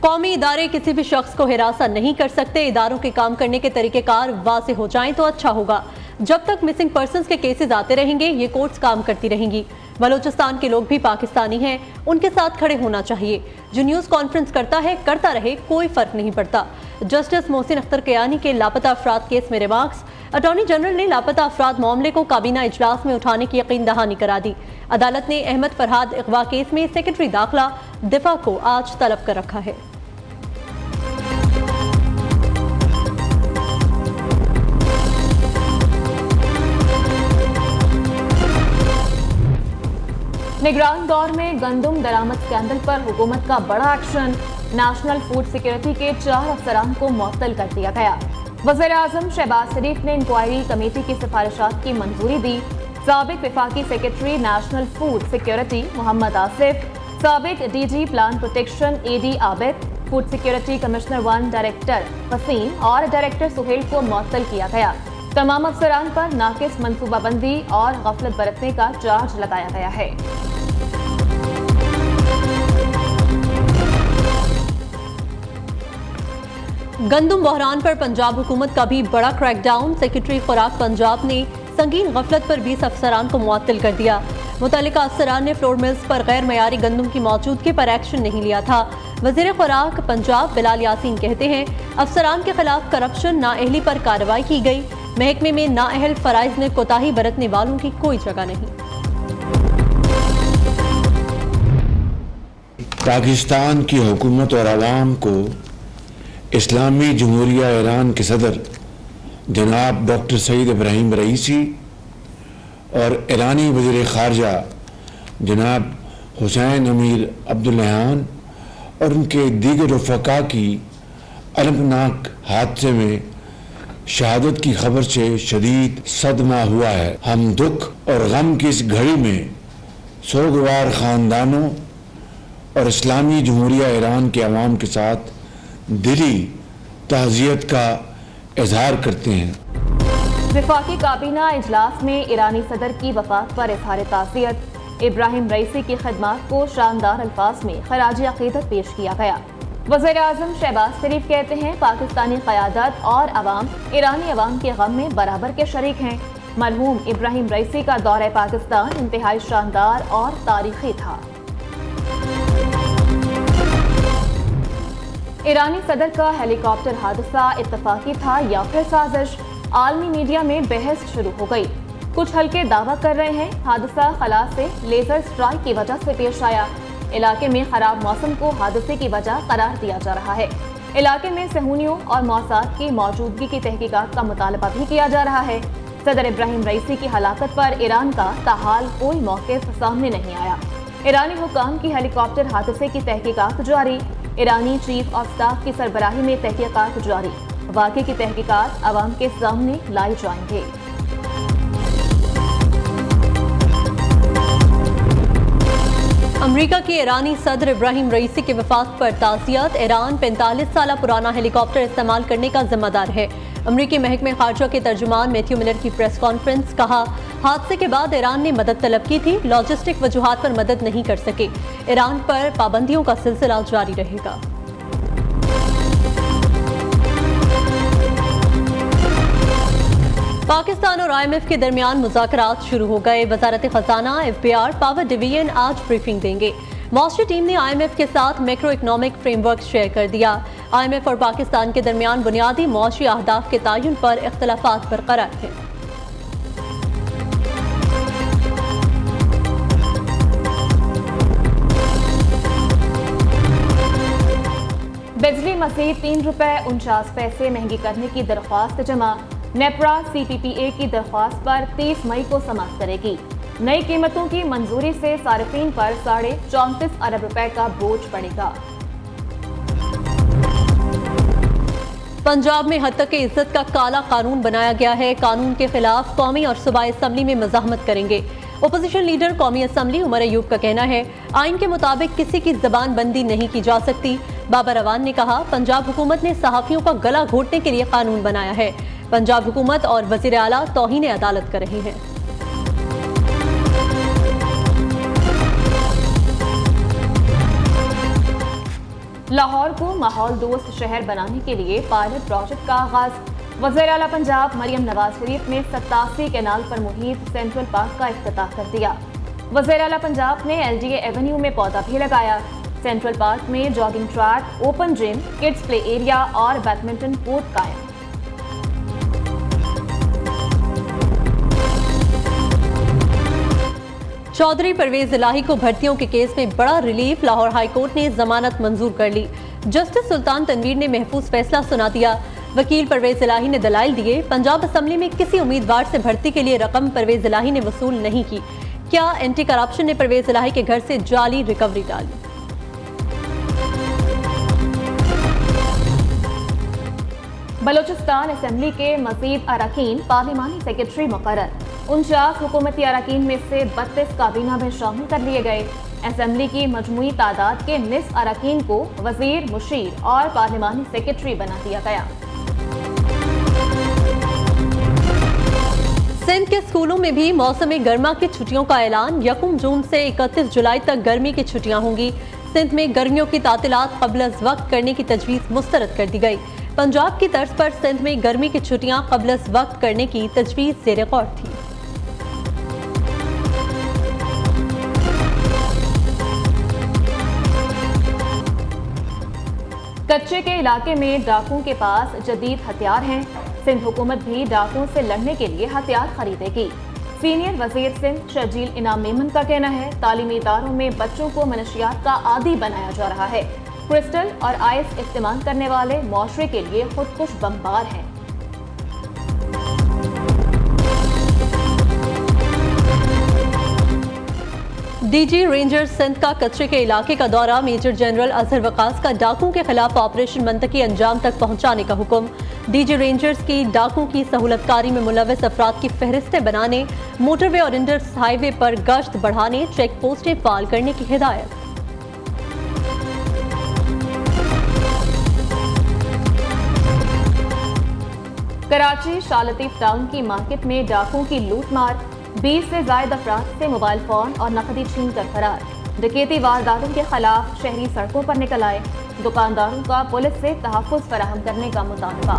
कौमी इदारे किसी भी शख्स को हिरासत नहीं कर सकते। इदारों के काम करने के तरीक़ेकार वाज़ेह हो जाएं तो अच्छा होगा। जब तक मिसिंग पर्सन्स के केसेस आते रहेंगे ये कोर्ट्स काम करती रहेंगी। बलोचिस्तान के लोग भी पाकिस्तानी हैं, उनके साथ खड़े होना चाहिए। जो न्यूज़ कॉन्फ्रेंस करता है करता रहे, कोई फ़र्क नहीं पड़ता। जस्टिस मोहसिन अख्तर कियानी के लापता अफराद केस में रिमार्क्स। अटॉर्नी जनरल ने लापता अफराद मामले को काबीना इजलास में उठाने की यकीन दहानी करा दी। अदालत ने अहमद फरहाद अगवा केस में सेक्रेटरी दाखिला दिफा को आज तलब कर रखा है। निगरान दौर में गंदम दरामद स्कैंडल पर हुकूमत का बड़ा एक्शन। नेशनल फूड सिक्योरिटी के 4 अफसरान को मुअत्तल कर दिया गया। वज़ीर आज़म शहबाज शरीफ ने इंक्वायरी कमेटी की सिफारिशात की मंजूरी दी। साबिक वफाकी secretary national food security Mohammad Asif, साबिक DG plan protection AD Abid, food security commissioner 1 director Waseem और डायरेक्टर सुहेल को मुअत्तल किया गया। तमाम अफसरान पर नाकिस मनसूबाबंदी और गफलत बरतने का चार्ज लगाया गया है। गंदम बहरान पर पंजाब हुकूमत का भी बड़ा क्रैकडाउन। सेक्रेटरी खुराक पंजाब ने संगीन गफलत पर 20 अफसरान को मुअत्तल कर दिया। मुतल्लिका अफसरान ने फ्लोर मिल्स पर गैर मयारी गंदम की मौजूदगी पर एक्शन नहीं लिया था। वज़ीर खुराक पंजाब बिलाल यासीन कहते हैं अफसरान के खिलाफ करप्शन नाअहली पर कार्रवाई की गई। महकमे में नाअहल फराइज में कोताही बरतने वालों की कोई जगह नहीं। पाकिस्तान की हुकूमत और आवाम को इस्लामी जमहूरिया ईरान के सदर जनाब डॉक्टर सईद इब्राहिम रईसी और ईरानी वज़ीर ख़ारजा जनाब हुसैन अमीर अब्दुल्लाहान और उनके दीगर रफ़क़ा की अलमनाक हादसे में शहादत की खबर से शदीद सदमा हुआ है। हम दुख और गम की इस घड़ी में सोगवार ख़ानदानों और इस्लामी जमहूरिया ईरान के अवाम के साथ दिली ताज़ियत का इजहार करते हैं। वफाकी काबीना इजलास में ईरानी सदर की वफात पर इजहार ताज़ियत। इब्राहिम रईसी की खिदमत को शानदार अल्फाज में खराज अक़ीदत पेश किया गया। वज़ीर आज़म शहबाज शरीफ कहते हैं पाकिस्तानी क़यादत और अवाम ईरानी अवाम के गम में बराबर के शरीक हैं। मरहूम इब्राहिम रईसी का दौरा पाकिस्तान इंतहाई शानदार और तारीखी था। ईरानी सदर का हेलीकॉप्टर हादसा इत्तफाकी था या फिर साजिश? आलमी मीडिया में बहस शुरू हो गई। कुछ हल्के दावा कर रहे हैं हादसा खला से लेजर स्ट्राइक की वजह से पेश आया। इलाके में खराब मौसम को हादसे की वजह करार दिया जा रहा है। इलाके में सहूनियों और मौसाद की मौजूदगी की तहकीकात का मुतालबा भी किया जा रहा है। सदर इब्राहिम रईसी की हलाकत पर ईरान का ताहाल कोई मौक़िफ़ सामने नहीं आया। ईरानी हुकाम की हेलीकॉप्टर हादसे की तहकीकात जारी। ईरानी चीफ ऑफ स्टाफ की सरबराही में तहकीकात जारी। वाक़े की तहकीकात अवाम के सामने लाई जाएंगे। अमेरिका के ईरानी सदर इब्राहिम रईसी की वफात पर ताज़ियत। ईरान 45 साल पुराना हेलीकॉप्टर इस्तेमाल करने का जिम्मेदार है। अमेरिकी महकमे खारजा के तर्जुमान मैथ्यू मिलर की प्रेस कॉन्फ्रेंस। कहा हादसे के बाद ईरान ने मदद तलब की थी, लॉजिस्टिक वजूहात पर मदद नहीं कर सके। ईरान पर पाबंदियों का सिलसिला जारी रहेगा। पाकिस्तान और IMF के दरमियान मुज़ाकरात शुरू हो गए। वज़ारत ख़ज़ाना FBR पावर डिवीजन आज ब्रीफिंग देंगे। मॉस्ट्री टीम ने IMF के साथ मैक्रो इकनॉमिक फ्रेमवर्क शेयर कर दिया। IMF और पाकिस्तान के दरमियान बुनियादी मौशी अहदाफ के तयन पर इख्तलाफात बरकरार हैं। बिजली मज़ीद ₹3.49 महंगी करने की दरख्वास्त जमा। नेपरा CPPA की दरख्वास्त पर 30 मई को समाप्त करेगी। नई कीमतों की मंजूरी से सार्फिन पर ₹34.5 अरब का बोझ पड़ेगा। पंजाब में हद तक इज्जत का काला कानून बनाया गया है। कानून के खिलाफ कौमी और सूबाई असम्बली में मज़ाहमत करेंगे। ओपोजिशन लीडर कौमी असम्बली उमर अयूब का कहना है आइन के मुताबिक किसी की जबान बंदी नहीं की जा सकती। बाबर अवान ने कहा पंजाब हुकूमत ने सहाफ़ियों का गला घोटने के लिए कानून बनाया है। पंजाब हुकूमत और वज़ीर आला तौहीन अदालत कर रहे हैं। लाहौर को माहौल दोस्त शहर बनाने के लिए पायलट प्रोजेक्ट का आगाज। वज़ीर आला पंजाब मरियम नवाज शरीफ ने 87 कैनाल पर मुहित सेंट्रल पार्क का इफ्तिताह कर दिया। वज़ीर आला पंजाब ने LDA एवेन्यू में पौधा भी लगाया। सेंट्रल पार्क में jogging track, open gym, kids play area और बैडमिंटन कोर्ट कायम। चौधरी परवेज इलाही को भर्तियों के केस में बड़ा रिलीफ। लाहौर हाई कोर्ट ने जमानत मंजूर कर ली। जस्टिस सुल्तान तनवीर ने महफूज फैसला सुना दिया। वकील परवेज इलाही ने दलाइल दिए। पंजाब असेंबली में किसी उम्मीदवार से भर्ती के लिए रकम परवेज इलाही ने वसूल नहीं की। क्या एंटी करप्शन ने परवेज इलाही के घर से जाली रिकवरी डाली? बलोचिस्तान असेंबली के मजीद अरकान पार्लिमानी सेक्रेटरी मुकर्रर। 49 हुकूमती अरकान में से 32 काबीना में शामिल कर लिए गए। असेंबली की मजमूई तादाद के निस्फ अरकान को वजीर, मुशीर और पार्लिमानी सेक्रेटरी बना दिया गया। सिंध के स्कूलों में भी मौसम गर्मा की छुट्टियों का ऐलान। 1 जून से 31 जुलाई तक गर्मी की छुट्टियां होंगी। सिंध में गर्मियों की तातीलात क़ब्ल वक्त करने की तजवीज़ मुस्तरद कर दी गई। पंजाब की तर्ज पर सिंध में गर्मी की छुट्टियां क़ब्ल वक्त करने की तजवीज़ ज़ेर गौर थी। कच्चे के इलाके में डाकुओं के पास जदीद हथियार हैं। सिंध हुकूमत भी डाकुओं से लड़ने के लिए हथियार खरीदेगी। सीनियर वजीर सिंध शर्जील इनाम मेमन का कहना है, तालीमी इदारों में बच्चों को मनशियात का आदी बनाया जा रहा है। क्रिस्टल और आइस इस्तेमाल करने वाले मुआशरे के लिए खुदकुश बमबार हैं। डीजी रेंजर्स सिंध का कचरे के इलाके का दौरा। मेजर जनरल अजहर वकास का डाकुओं के खिलाफ ऑपरेशन मंतकी अंजाम तक पहुंचाने का हुक्म। डीजी रेंजर्स की डाकुओं की सहूलतकारी में मुलविस अफराद की फहरिस्तें बनाने, मोटरवे और इंडस हाईवे पर गश्त बढ़ाने, चेक पोस्टें फाल करने की हिदायत। कराची शालतीफ टाउन की मार्केट में डाकुओं की लूटमार। 20 से ज्यादा अफराद से मोबाइल फोन और नकदी छीन कर फरार। डकैती वारदातों के खिलाफ शहरी सड़कों पर निकल आए। दुकानदारों का पुलिस से तहफ़्फ़ुज़ फराहम करने का मुतालबा।